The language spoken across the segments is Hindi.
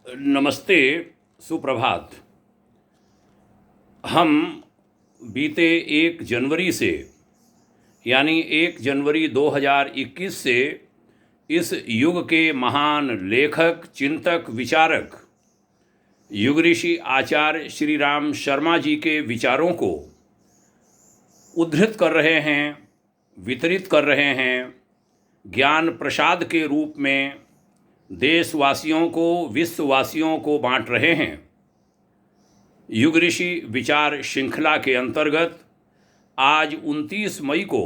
नमस्ते, सुप्रभात। हम बीते 1 जनवरी से यानी 1 जनवरी 2021 से इस युग के महान लेखक, चिंतक, विचारक युग ऋषि आचार्य श्री राम शर्मा जी के विचारों को उद्धृत कर रहे हैं, वितरित कर रहे हैं, ज्ञान प्रसाद के रूप में देशवासियों को, विश्ववासियों को बांट रहे हैं। युग ऋषि विचार श्रृंखला के अंतर्गत आज 29 मई को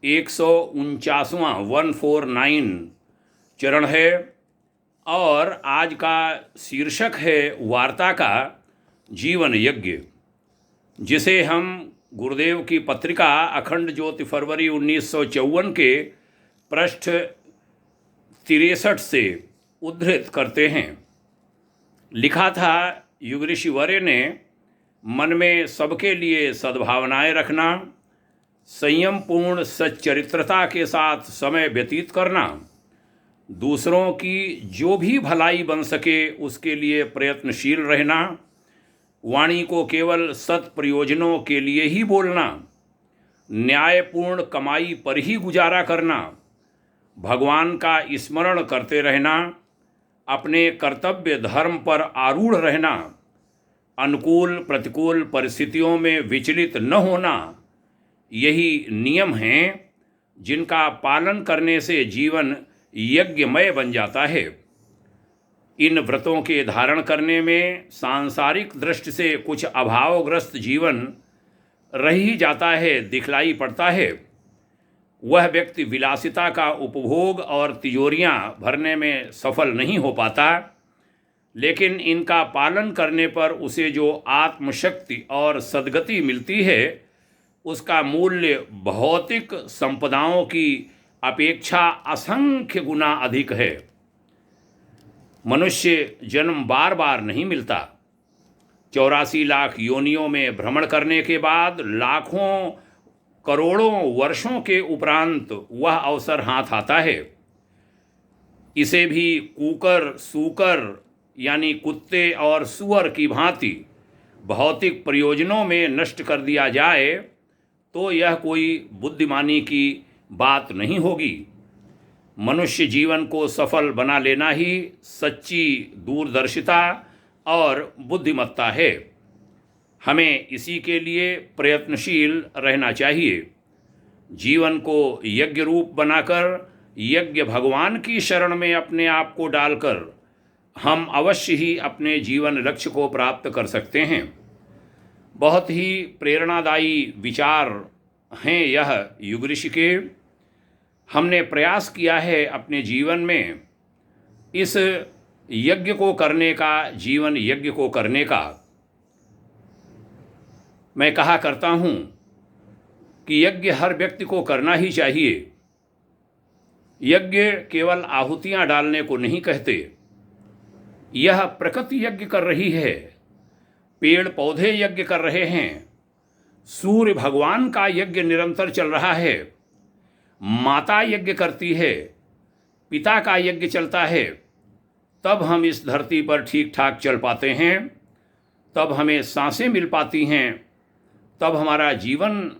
149वां 149 चरण है और आज का शीर्षक है वार्ता का जीवन यज्ञ, जिसे हम गुरुदेव की पत्रिका अखंड ज्योति फरवरी 1954 के पृष्ठ 63 से उद्धृत करते हैं। लिखा था युग ऋषि वर्य ने, मन में सबके लिए सद्भावनाएं रखना, संयमपूर्ण सच्चरित्रता के साथ समय व्यतीत करना, दूसरों की जो भी भलाई बन सके उसके लिए प्रयत्नशील रहना, वाणी को केवल सत् प्रयोजनों के लिए ही बोलना, न्यायपूर्ण कमाई पर ही गुजारा करना, भगवान का स्मरण करते रहना, अपने कर्तव्य धर्म पर आरूढ़ रहना, अनुकूल प्रतिकूल परिस्थितियों में विचलित न होना, यही नियम हैं जिनका पालन करने से जीवन यज्ञमय बन जाता है। इन व्रतों के धारण करने में सांसारिक दृष्टि से कुछ अभावग्रस्त जीवन रह ही जाता है, दिखलाई पड़ता है। वह व्यक्ति विलासिता का उपभोग और तिजोरियां भरने में सफल नहीं हो पाता, लेकिन इनका पालन करने पर उसे जो आत्मशक्ति और सद्गति मिलती है उसका मूल्य भौतिक संपदाओं की अपेक्षा असंख्य गुना अधिक है। मनुष्य जन्म बार बार नहीं मिलता। 84 लाख योनियों में भ्रमण करने के बाद लाखों करोड़ों वर्षों के उपरांत वह अवसर हाथ आता है। इसे भी कूकर, सूकर यानी कुत्ते और सुअर की भांति भौतिक प्रयोजनों में नष्ट कर दिया जाए तो यह कोई बुद्धिमानी की बात नहीं होगी। मनुष्य जीवन को सफल बना लेना ही सच्ची दूरदर्शिता और बुद्धिमत्ता है। हमें इसी के लिए प्रयत्नशील रहना चाहिए। जीवन को यज्ञ रूप बनाकर, यज्ञ भगवान की शरण में अपने आप को डालकर हम अवश्य ही अपने जीवन लक्ष्य को प्राप्त कर सकते हैं। बहुत ही प्रेरणादायी विचार हैं यह युग ऋषि के। हमने प्रयास किया है अपने जीवन में इस यज्ञ को करने का, जीवन यज्ञ को करने का। मैं कहा करता हूँ कि यज्ञ हर व्यक्ति को करना ही चाहिए। यज्ञ केवल आहुतियाँ डालने को नहीं कहते। यह प्रकृति यज्ञ कर रही है, पेड़ पौधे यज्ञ कर रहे हैं, सूर्य भगवान का यज्ञ निरंतर चल रहा है, माता यज्ञ करती है, पिता का यज्ञ चलता है। तब हम इस धरती पर ठीक ठाक चल पाते हैं, तब हमें सांसें मिल पाती हैं, तब हमारा जीवन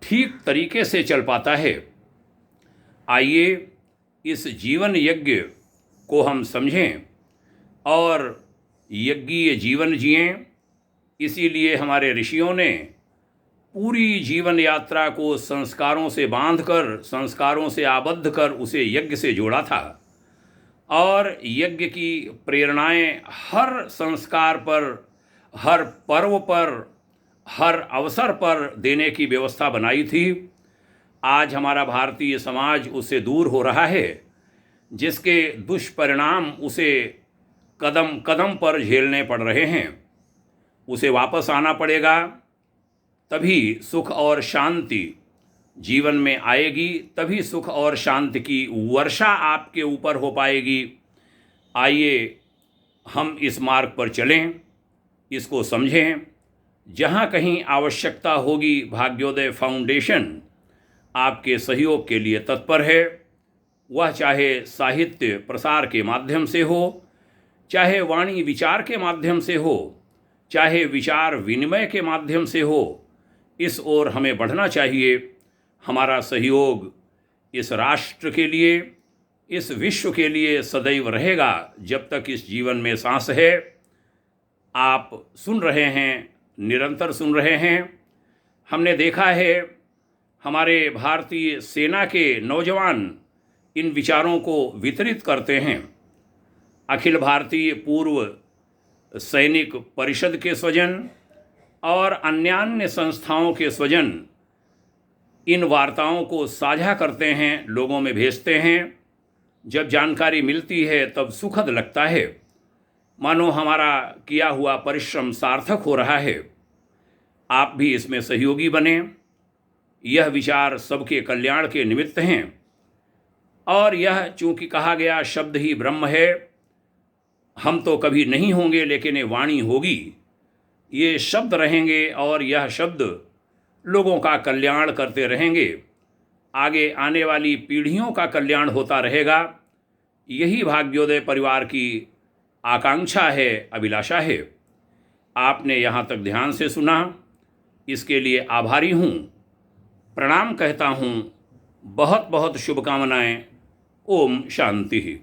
ठीक तरीके से चल पाता है। आइए इस जीवन यज्ञ को हम समझें और यज्ञीय जीवन जिएं। इसीलिए हमारे ऋषियों ने पूरी जीवन यात्रा को संस्कारों से बांधकर, संस्कारों से आबद्ध कर उसे यज्ञ से जोड़ा था और यज्ञ की प्रेरणाएं हर संस्कार पर, हर पर्व पर, हर अवसर पर देने की व्यवस्था बनाई थी। आज हमारा भारतीय समाज उससे दूर हो रहा है, जिसके दुष्परिणाम उसे कदम कदम पर झेलने पड़ रहे हैं। उसे वापस आना पड़ेगा, तभी सुख और शांति जीवन में आएगी, तभी सुख और शांति की वर्षा आपके ऊपर हो पाएगी। आइए हम इस मार्ग पर चलें, इसको समझें। जहाँ कहीं आवश्यकता होगी, भाग्योदय फाउंडेशन आपके सहयोग के लिए तत्पर है। वह चाहे साहित्य प्रसार के माध्यम से हो, चाहे वाणी विचार के माध्यम से हो, चाहे विचार विनिमय के माध्यम से हो, इस ओर हमें बढ़ना चाहिए। हमारा सहयोग इस राष्ट्र के लिए, इस विश्व के लिए सदैव रहेगा जब तक इस जीवन में सांस है। आप सुन रहे हैं, निरंतर सुन रहे हैं। हमने देखा है हमारे भारतीय सेना के नौजवान इन विचारों को वितरित करते हैं। अखिल भारतीय पूर्व सैनिक परिषद के स्वजन और अन्यान्य संस्थाओं के स्वजन इन वार्ताओं को साझा करते हैं, लोगों में भेजते हैं। जब जानकारी मिलती है तब सुखद लगता है, मानो हमारा किया हुआ परिश्रम सार्थक हो रहा है। आप भी इसमें सहयोगी बने। यह विचार सबके कल्याण के निमित्त हैं और यह चूँकि कहा गया शब्द ही ब्रह्म है, हम तो कभी नहीं होंगे लेकिन ये वाणी होगी, ये शब्द रहेंगे और यह शब्द लोगों का कल्याण करते रहेंगे। आगे आने वाली पीढ़ियों का कल्याण होता रहेगा। यही भाग्योदय परिवार की आकांक्षा है, अभिलाषा है। आपने यहाँ तक ध्यान से सुना, इसके लिए आभारी हूँ, प्रणाम कहता हूँ। बहुत बहुत शुभकामनाएं। ओम शांति।